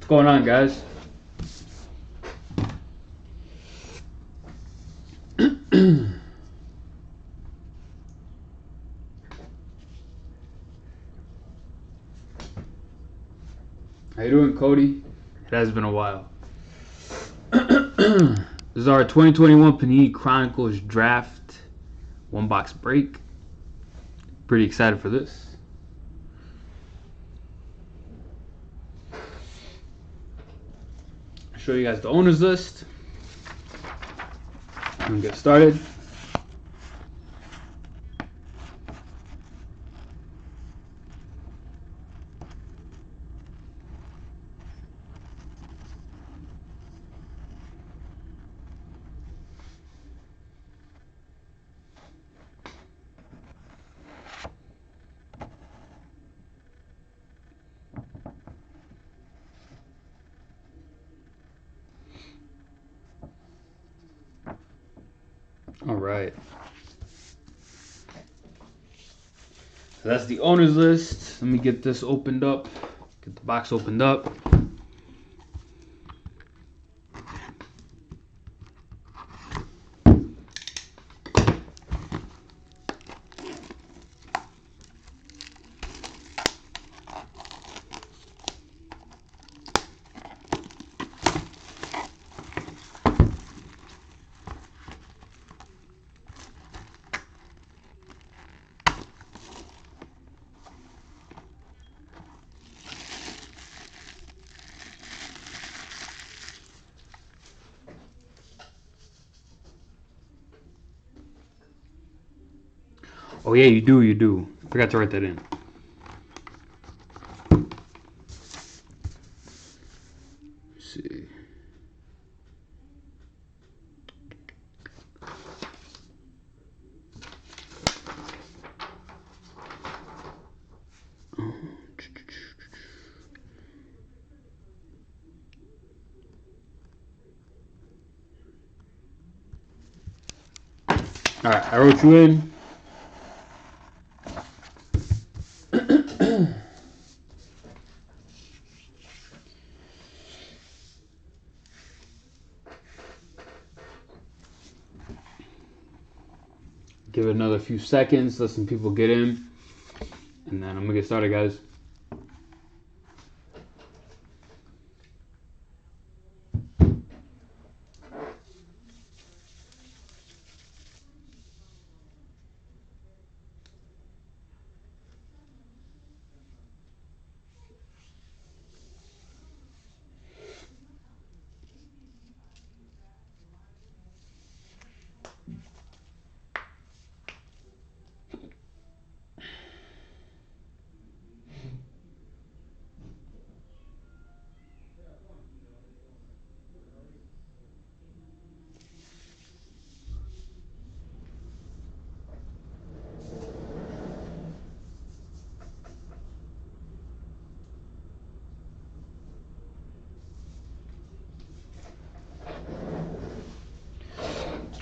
What's going on, guys? How you doing, Cody? It has been a while. This is our 2021 Panini Chronicles draft one box break. Pretty excited for this. I'll show you guys the owners list. And get started. All right. So that's the owners list. Let me get this opened up. Get the box opened up. Oh yeah, you do. Forgot to write that in. Let's see. All right, I wrote you in. Give it another few seconds, let some people get in, and then I'm gonna get started, guys.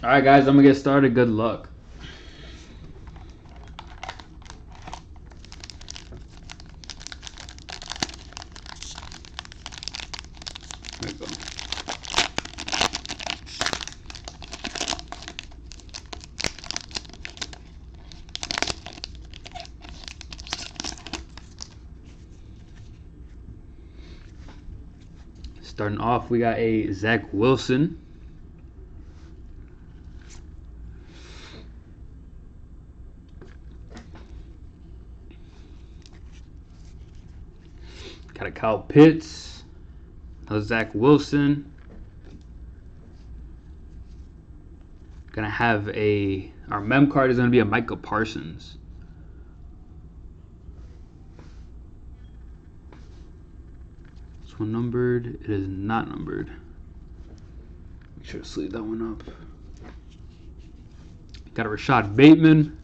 All right, guys, I'm gonna get started. Good luck. There we go. Starting off, we got a Zach Wilson. Got a Kyle Pitts. A Zach Wilson. Gonna have our mem card is gonna be a Micah Parsons. This one numbered. It is not numbered. Make sure to sleeve that one up. Got a Rashad Bateman.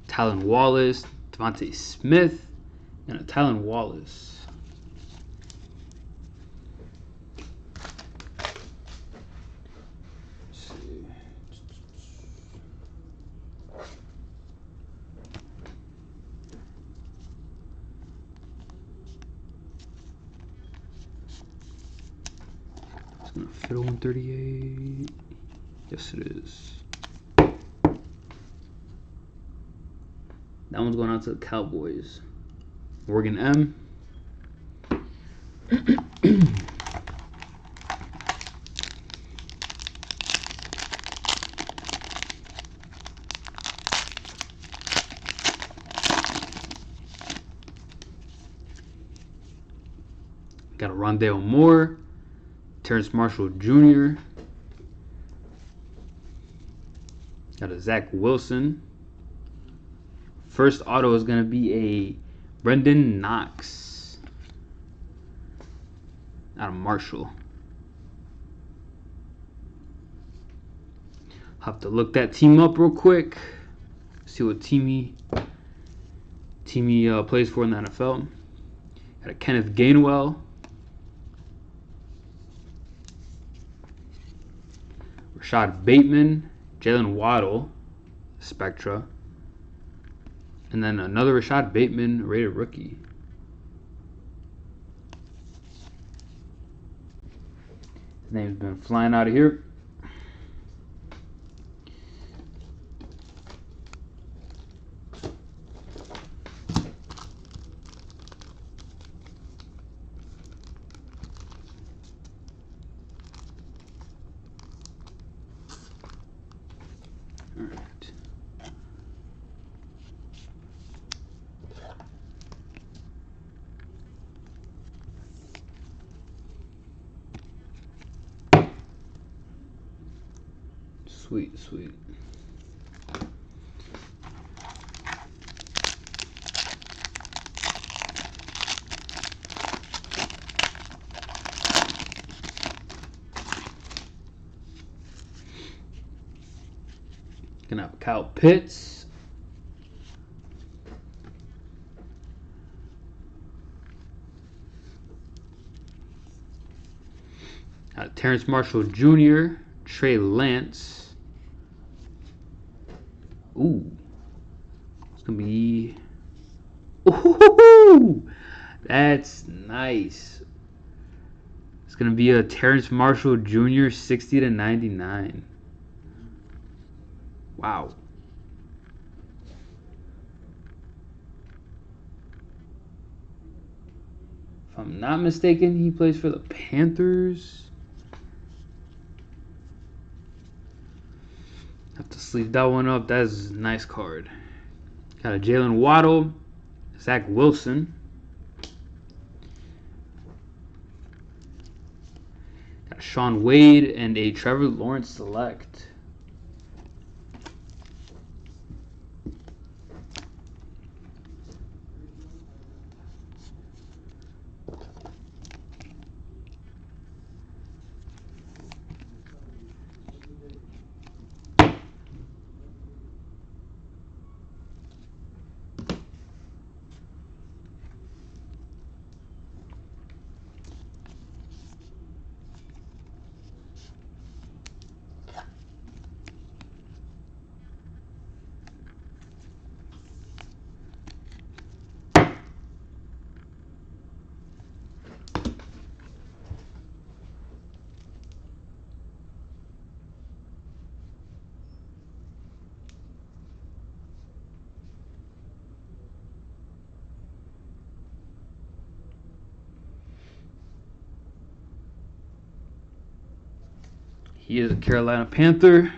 Talon Wallace. Devontae Smith. And a Talon Wallace. It's gonna fit a 138. Yes, it is. That one's going out to the Cowboys. Morgan M. Got a Rondale Moore, Terrence Marshall Jr. Got a Zach Wilson. First auto is going to be a Brendan Knox out of Marshall. Have to look that team up real quick. See what team he plays for in the NFL. Got a Kenneth Gainwell. Rashad Bateman, Jalen Waddle, Spectra, and then another Rashad Bateman rated rookie. His name's been flying out of here. All right. Sweet, sweet. Gonna have Kyle Pitts. Terrence Marshall Jr., Trey Lance. Ooh. It's going to be... Ooh! That's nice. It's going to be a Terrence Marshall Jr. 60/99. Wow. If I'm not mistaken, he plays for the Panthers. Have to sleeve that one up. That's a nice card. Got a Jalen Waddle, Zach Wilson. Got a Sean Wade and a Trevor Lawrence select. He is a Carolina Panther.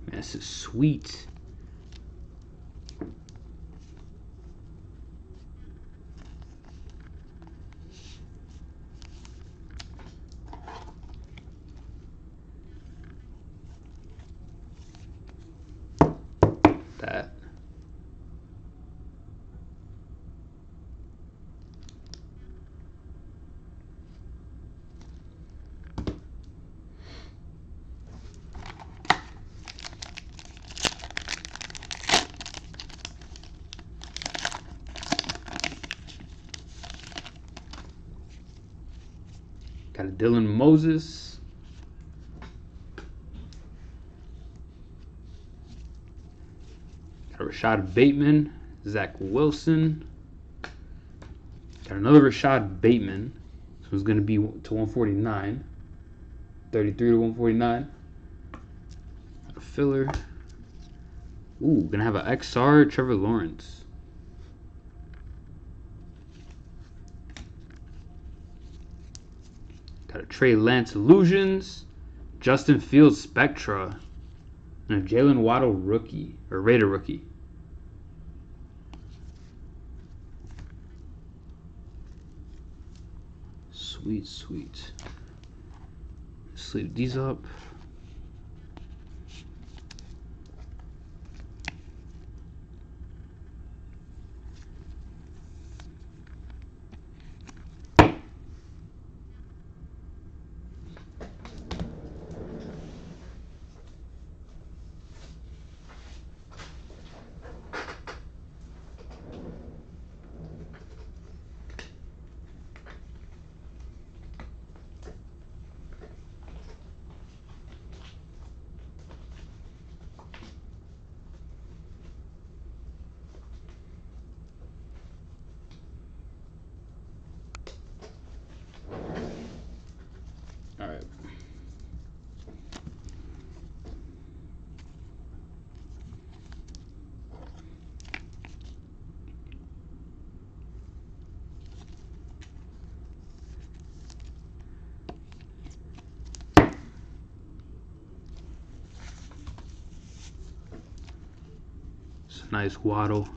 Man, this is sweet. That. Got a Dylan Moses. Got a Rashad Bateman. Zach Wilson. Got another Rashad Bateman. This one's going to be to 149. 33 to 149. A filler. Ooh, going to have an XR Trevor Lawrence. Got a Trey Lance Illusions. Justin Fields Spectra. And a Jalen Waddle rookie. Or Raider rookie. Sweet, sweet. Sleeve these up. All right. It's a nice Waddle.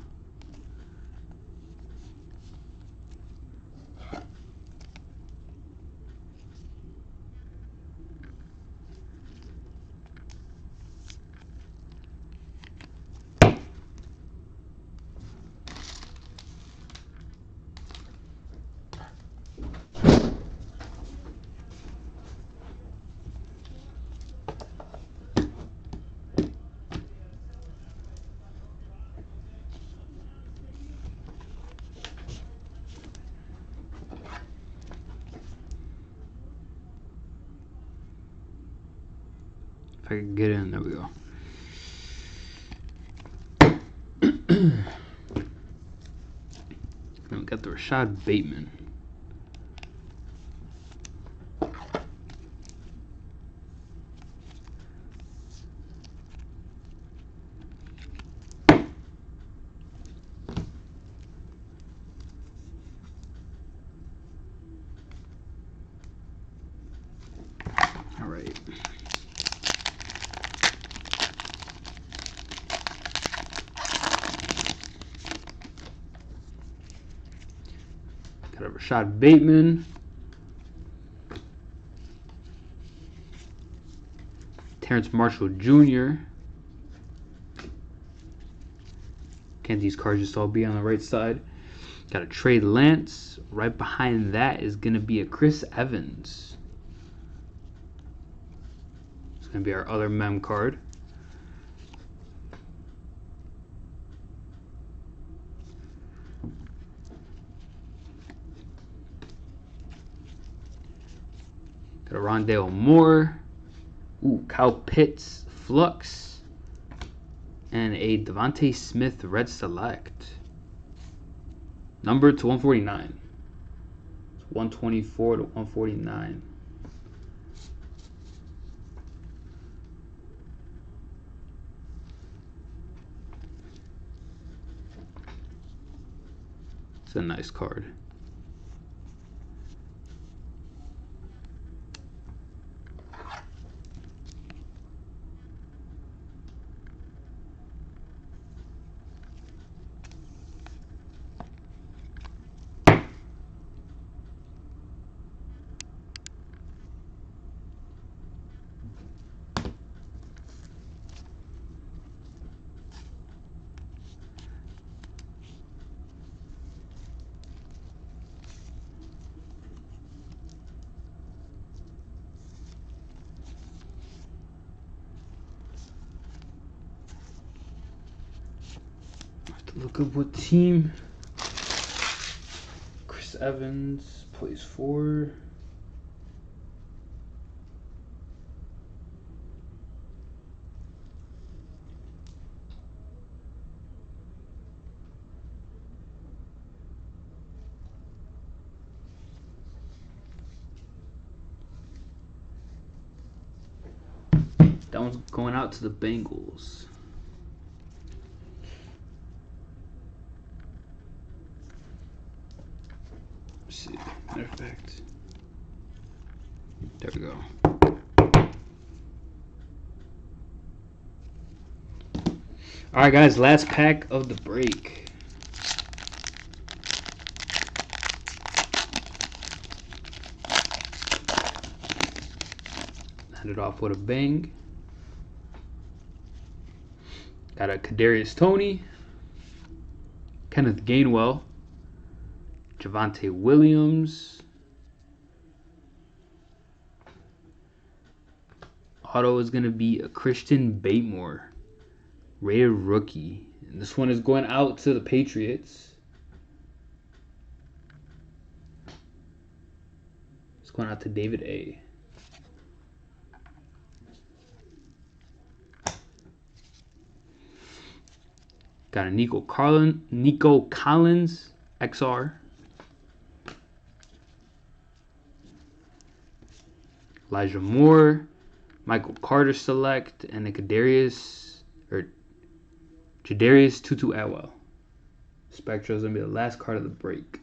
If I can get in, there we go. Then we got the Rashad Bateman. All right. Got a Rashad Bateman. Terrence Marshall Jr. Can't these cards just all be on the right side? Got a Trey Lance. Right behind that is going to be a Chris Evans. It's going to be our other mem card. Got a Rondale Moore. Ooh, Kyle Pitts Flux. And a Devontae Smith Red Select. Number to 149. 124 to 149. It's a nice card. Look up what team Chris Evans plays for. out to the Bengals. Let's see. Matter of fact. There we go. Alright guys, last pack of the break. End it off with a bang. Got a Kadarius Toney, Kenneth Gainwell, Javonte Williams. Auto is going to be a Christian Batemore, rare rookie. And this one is going out to the Patriots. It's going out to David A. Got a Nico Collins XR. Elijah Moore, Michael Carter select, and a Jadarius Tutu Atwell. Spectra is going to be the last card of the break.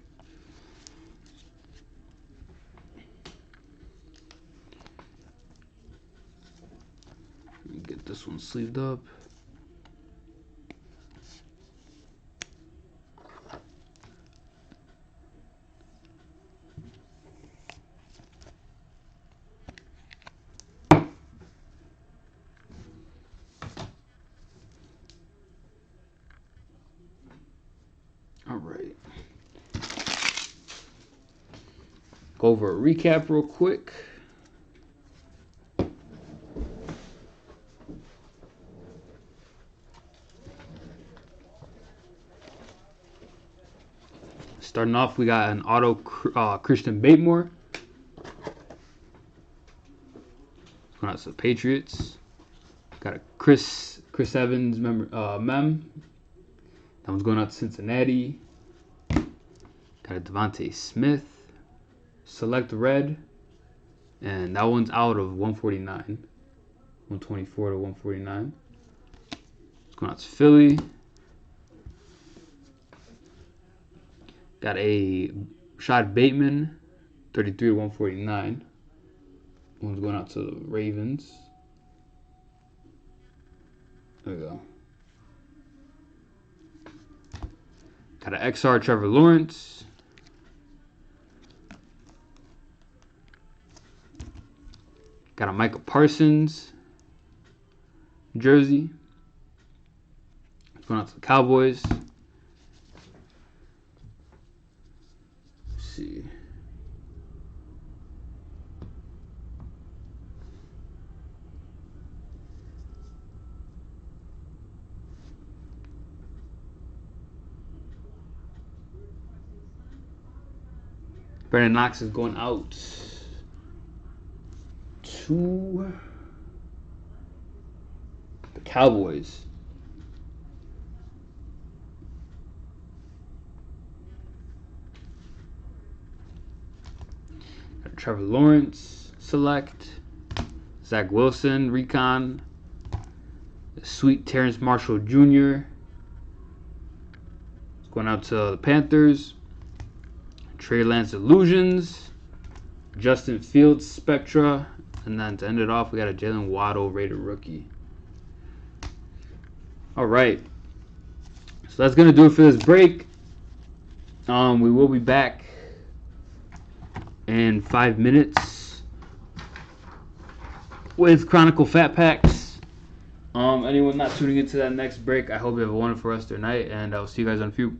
Let me get this one sleeved up. All right. Go over a recap real quick. Starting off, we got an auto Christian Batemore. Going out to the Patriots. Got a Chris Evans mem. That one's going out to Cincinnati. Got a Devontae Smith. Select red. And that one's out of 149. 124 to 149. It's going out to Philly. Got a Rashad Bateman. 33 to 149. One's going out to the Ravens. There we go. Got an XR Trevor Lawrence. Got a Michael Parsons jersey. Going out to the Cowboys. Let's see. Brandon Knox is going out to the Cowboys. Got Trevor Lawrence select. Zach Wilson recon. The sweet Terrence Marshall Jr. It's going out to the Panthers. Trey Lance Illusions, Justin Fields Spectra, and then to end it off, we got a Jalen Waddle rated rookie. All right, so that's gonna do it for this break. We will be back in 5 minutes with Chronicle Fat Packs. Anyone not tuning into that next break, I hope you have a wonderful rest of your night, and I'll see you guys on a few.